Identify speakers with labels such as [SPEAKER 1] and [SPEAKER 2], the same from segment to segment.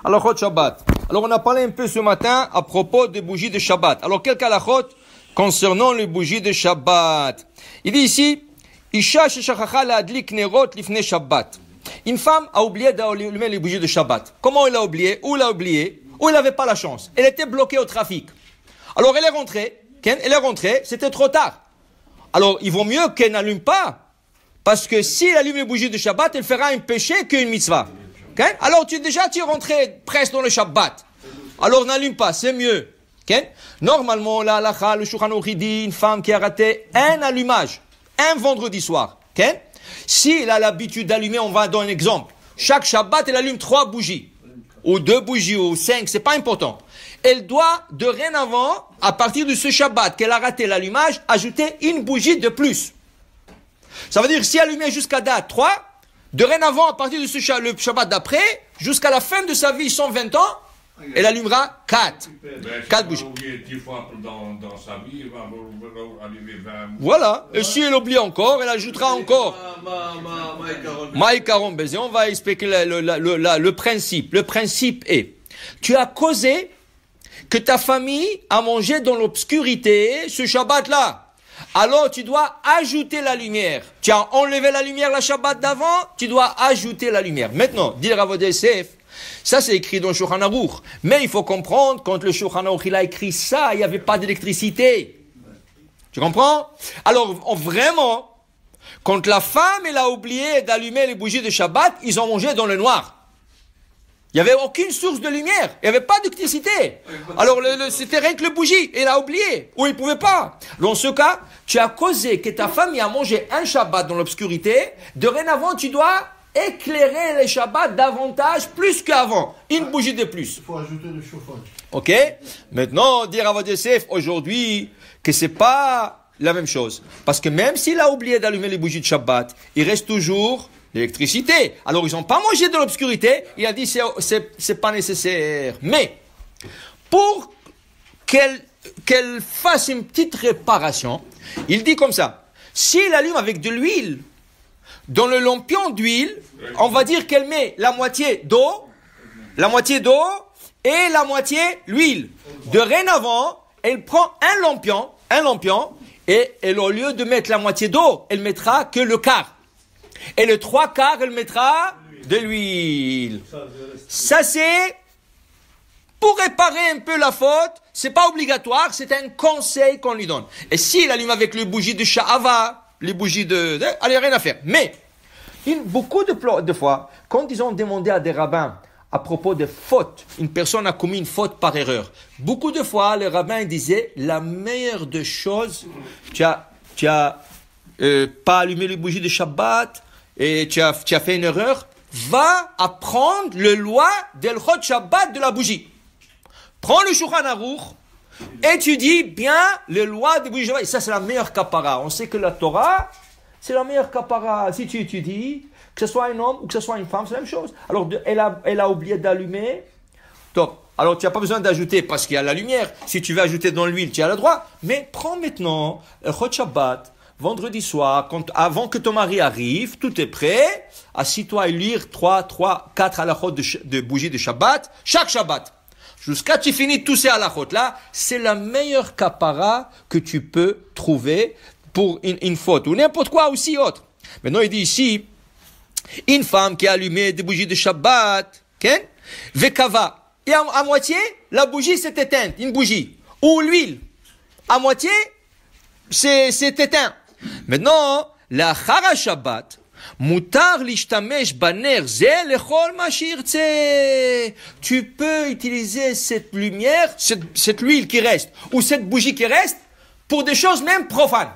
[SPEAKER 1] Alors, Halachot Shabbat. Alors, on a parlé un peu ce matin à propos des bougies de Shabbat. Alors, quelques halachot concernant les bougies de Shabbat. Il dit ici, Isha sheshachacha la'adlik nerot lifnei Shabbat. Une femme a oublié d'allumer les bougies de Shabbat. Comment elle a oublié? Où elle a oublié? Où elle n'avait pas la chance. Elle était bloquée au trafic. Alors, elle est rentrée, c'était trop tard. Alors, il vaut mieux qu'elle n'allume pas. Parce que si elle allume les bougies de Shabbat, elle fera un péché qu'une mitzvah. Okay? Alors, tu es rentré presque dans le Shabbat. Alors, n'allume pas, c'est mieux. Okay? Normalement, la halakha, le Shulchan Aruch dit une femme qui a raté un allumage, un vendredi soir. Okay? Si elle a l'habitude d'allumer, on va donner un exemple. Chaque Shabbat, elle allume 3 bougies. Ou 2 bougies, ou 5, c'est pas important. Elle doit, dorénavant, à partir de ce Shabbat qu'elle a raté l'allumage, ajouter une bougie de plus. Ça veut dire, si elle allumait jusqu'à date 3, dorénavant, à partir de le Shabbat d'après, jusqu'à la fin de sa vie, 120 ans, elle allumera 4. 4 bougies.
[SPEAKER 2] Dans sa vie, elle va allumer 20.
[SPEAKER 1] Voilà. Et si elle oublie encore, elle ajoutera encore. Maïkaron Bézé. On va expliquer le principe. Le principe est, tu as causé que ta famille a mangé dans l'obscurité ce Shabbat-là. Alors, tu dois ajouter la lumière. Tu as enlevé la lumière la Shabbat d'avant, tu dois ajouter la lumière. Maintenant, dit le Rav Ovadia Yosef, ça c'est écrit dans le Shulchan Aruch. Mais il faut comprendre, quand le Shulchan Aruch il a écrit ça, il n'y avait pas d'électricité. Tu comprends? Alors, vraiment, quand la femme elle a oublié d'allumer les bougies de Shabbat, ils ont mangé dans le noir. Il n'y avait aucune source de lumière. Il n'y avait pas d'électricité. Alors, c'était rien que le bougie. Elle a oublié. Ou il ne pouvait pas. Dans ce cas, tu as causé que ta famille a mangé un Shabbat dans l'obscurité. Dorénavant, tu dois éclairer les Shabbats davantage, plus qu'avant. Une bougie de plus.
[SPEAKER 3] Il faut ajouter le chauffage.
[SPEAKER 1] Ok? Maintenant, dire à votre Yosef, aujourd'hui, que c'est pas la même chose. Parce que même s'il a oublié d'allumer les bougies de Shabbat, il reste toujours l'électricité. Alors, ils n'ont pas mangé de l'obscurité. Il a dit, c'est pas nécessaire. Mais, pour qu'elle fasse une petite réparation, il dit comme ça. S'il allume avec de l'huile, dans le lampion d'huile, on va dire qu'elle met la moitié d'eau et la moitié l'huile. Dorénavant, elle prend un lampion, et au lieu de mettre la moitié d'eau, elle mettra que le quart. Et le 3/4, elle mettra de l'huile. Ça, c'est pour réparer un peu la faute. C'est pas obligatoire, c'est un conseil qu'on lui donne. Et s'il allume avec les bougies de Sha'ava, les bougies allez, rien à faire. Mais, beaucoup de fois, quand ils ont demandé à des rabbins à propos de fautes, une personne a commis une faute par erreur. Beaucoup de fois, les rabbins disaient, la meilleure des choses, tu as pas allumé les bougies de Shabbat, et tu as fait une erreur, va apprendre le loi d'Hilchot Shabbat de la bougie. Prends le Shulchan Aruch, étudie bien les lois des bougies de Shabbat. Et ça, c'est la meilleure kapara. On sait que la Torah, c'est la meilleure kapara. Si tu étudies, que ce soit un homme ou que ce soit une femme, c'est la même chose. Alors, elle a oublié d'allumer. Top. Alors, tu n'as pas besoin d'ajouter parce qu'il y a la lumière. Si tu veux ajouter dans l'huile, tu as le droit. Mais prends maintenant Hilchot Shabbat. Vendredi soir, avant que ton mari arrive, tout est prêt. Assis-toi et lire 4 halachot de bougies de Shabbat, chaque Shabbat. Jusqu'à tu finis tous ces halachot là, c'est la meilleure kapara que tu peux trouver pour une faute. Ou n'importe quoi aussi autre. Maintenant, il dit ici, une femme qui a allumé des bougies de Shabbat, okay? Vekava. Et à moitié, la bougie s'est éteinte, une bougie. Ou l'huile. À moitié, c'est éteint. Maintenant, la Chara Shabbat, mutar lishtamesh baner ze lechol ma shirtze. Tu peux utiliser cette lumière, cette huile qui reste, ou cette bougie qui reste, pour des choses même profanes.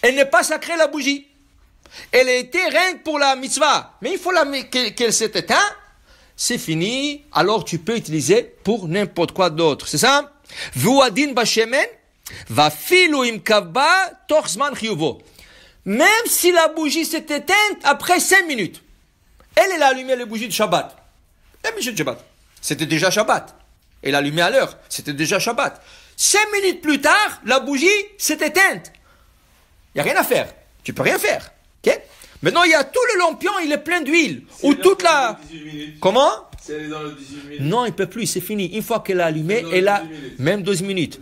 [SPEAKER 1] Elle n'est pas sacrée, la bougie. Elle a été rien que pour la mitzvah. Mais il faut qu'elle s'est éteinte, c'est fini, alors tu peux utiliser pour n'importe quoi d'autre. C'est ça? Vuadin bashemen. Même si la bougie s'est éteinte après 5 minutes, elle a allumé les bougies de Shabbat. Les bougies de Shabbat. C'était déjà Shabbat. Elle a allumé à l'heure. C'était déjà Shabbat. 5 minutes plus tard, la bougie s'est éteinte. Il n'y a rien à faire. Tu peux rien faire. Okay? Maintenant, il y a tout le lampion, il est plein d'huile. Ou toute la... Comment?
[SPEAKER 2] Si elle est dans le 18 minutes.
[SPEAKER 1] Non, il ne peut plus, c'est fini. Une fois qu'elle a allumé,
[SPEAKER 2] Même
[SPEAKER 1] elle a
[SPEAKER 2] 12 minutes.
[SPEAKER 1] même 12 minutes.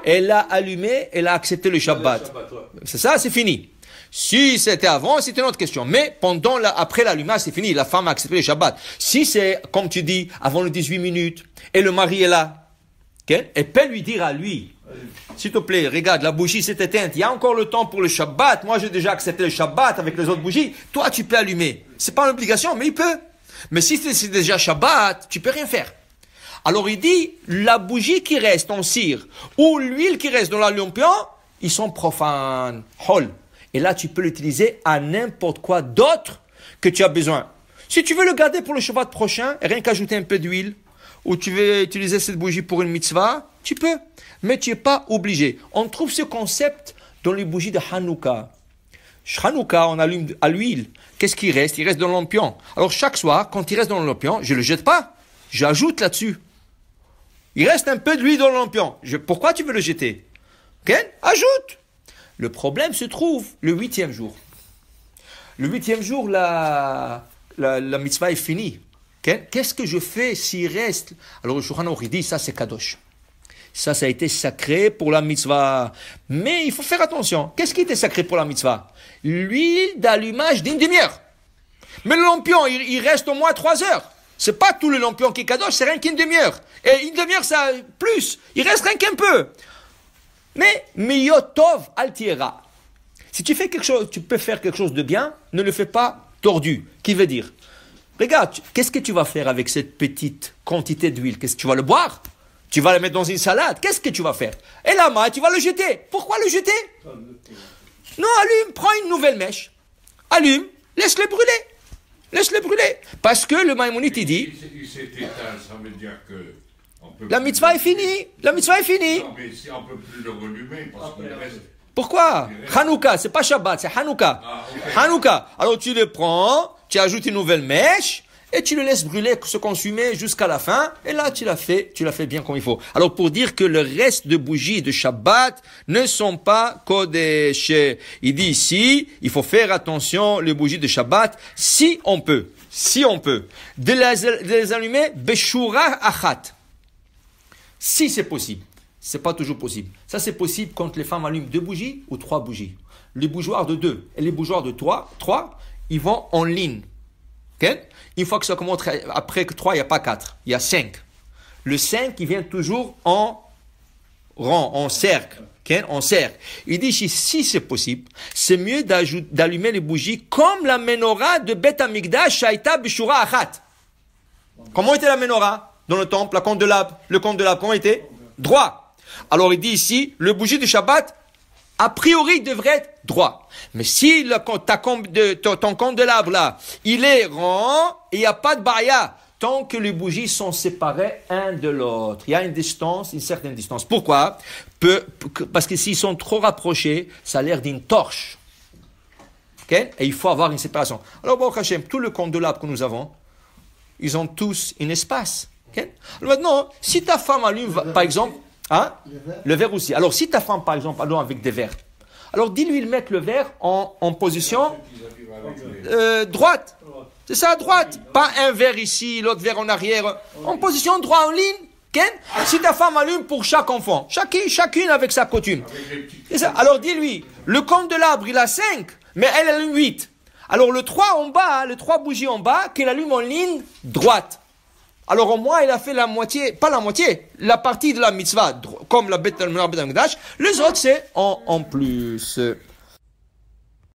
[SPEAKER 1] Elle a allumé, elle a accepté le Shabbat. C'est ça, c'est fini. Si c'était avant, c'est une autre question. Mais après l'allumage, c'est fini. La femme a accepté le Shabbat. Si c'est, comme tu dis, avant les 18 minutes, et le mari est là, okay, elle peut lui dire à lui, s'il te plaît, regarde, la bougie s'est éteinte. Il y a encore le temps pour le Shabbat. Moi, j'ai déjà accepté le Shabbat avec les autres bougies. Toi, tu peux allumer. C'est pas une obligation, mais il peut. Mais si c'est déjà Shabbat, tu peux rien faire. Alors, il dit, la bougie qui reste en cire ou l'huile qui reste dans la lampion, ils sont profanes. Hol. Et là, tu peux l'utiliser à n'importe quoi d'autre que tu as besoin. Si tu veux le garder pour le Shabbat prochain, rien qu'ajouter un peu d'huile, ou tu veux utiliser cette bougie pour une mitzvah, tu peux. Mais tu n'es pas obligé. On trouve ce concept dans les bougies de Hanouka. Hanouka, on allume à l'huile. Qu'est-ce qui reste? Il reste dans le lampion. Alors chaque soir, quand il reste dans le lampion, je ne le jette pas. J'ajoute là-dessus. Il reste un peu d'huile dans le lampion. Pourquoi tu veux le jeter? Okay? Ajoute. Le problème se trouve le 8e jour. Le 8e jour, la mitzvah est finie. Okay? Qu'est-ce que je fais s'il reste? Alors le Shulchan Aruch dit, ça c'est kadosh. Ça a été sacré pour la mitzvah. Mais il faut faire attention. Qu'est-ce qui était sacré pour la mitzvah? L'huile d'allumage d'une demi-heure. Mais le lampion, il reste au moins 3 heures. C'est pas tout le lampion qui est kadosh, c'est rien qu'une demi-heure. Et une demi-heure, ça plus. Il reste rien qu'un peu. Mais, miyotov altiera. Si tu fais quelque chose, tu peux faire quelque chose de bien, ne le fais pas tordu. Qui veut dire? Regarde, qu'est-ce que tu vas faire avec cette petite quantité d'huile? Qu'est-ce que tu vas le boire? Tu vas le mettre dans une salade? Qu'est-ce que tu vas faire? Et la main, tu vas le jeter. Pourquoi le jeter? Non, allume, prends une nouvelle mèche. Allume, laisse-le brûler. Laisse-le brûler. Parce que le Maïmonide, il dit...
[SPEAKER 2] Il s'est éteint, ça veut dire que...
[SPEAKER 1] La mitzvah est finie. La mitzvah est finie.
[SPEAKER 2] Non, mais si on ne peut plus le rallumer, parce qu'il reste...
[SPEAKER 1] Pourquoi? Hanouka, c'est pas Shabbat, c'est Hanouka. Hanouka. Alors tu le prends, tu ajoutes une nouvelle mèche, et tu le laisses brûler, se consumer jusqu'à la fin, et là tu l'as fait bien comme il faut. Alors pour dire que le reste de bougies de Shabbat ne sont pas Kodesh. Il dit ici, il faut faire attention, les bougies de Shabbat, si on peut, de les allumer, Beshura Achat. Si c'est possible. C'est pas toujours possible. Ça, c'est possible quand les femmes allument 2 bougies ou 3 bougies. Les bougeoirs de 2 et les bougeoirs de 3, ils vont en ligne. Okay? Une fois que ça commence, après 3, il n'y a pas 4, il y a 5. Le 5, il vient toujours en rang, en cercle. Okay? En cercle. Il dit, si c'est possible, c'est mieux d'allumer les bougies comme la menorah de Beth Amikdash, Shaita Beshura Achat. Comment était la menorah dans le temple, le candelable, comment était? Droit. Alors il dit ici, le bougie de Shabbat, a priori, devrait être droit. Mais si ton candelabre là, il est rond, il n'y a pas de baya, tant que les bougies sont séparées un de l'autre. Il y a une certaine distance. Pourquoi? Parce que s'ils sont trop rapprochés, ça a l'air d'une torche. Okay? Et il faut avoir une séparation. Alors, Baruch Hashem, tout le candelabre que nous avons, ils ont tous un espace. Okay? Alors maintenant, si ta femme allume, par exemple, hein? Le verre aussi. Alors, si ta femme, par exemple, allume avec des verres, alors dis-lui de mettre le verre en position droite. C'est ça, droite. Pas un verre ici, l'autre verre en arrière. En position droite, en ligne. Okay? Si ta femme allume pour chaque enfant, chacune avec sa coutume. C'est ça. Alors dis-lui, le candelabre, il a 5, mais elle allume 8. Alors le 3 en bas, les 3 bougies en bas, qu'elle allume en ligne droite. Alors au moins, il a fait la moitié, pas la moitié, la partie de la mitzvah, comme la Beth Amikdash. Les autres, c'est en plus.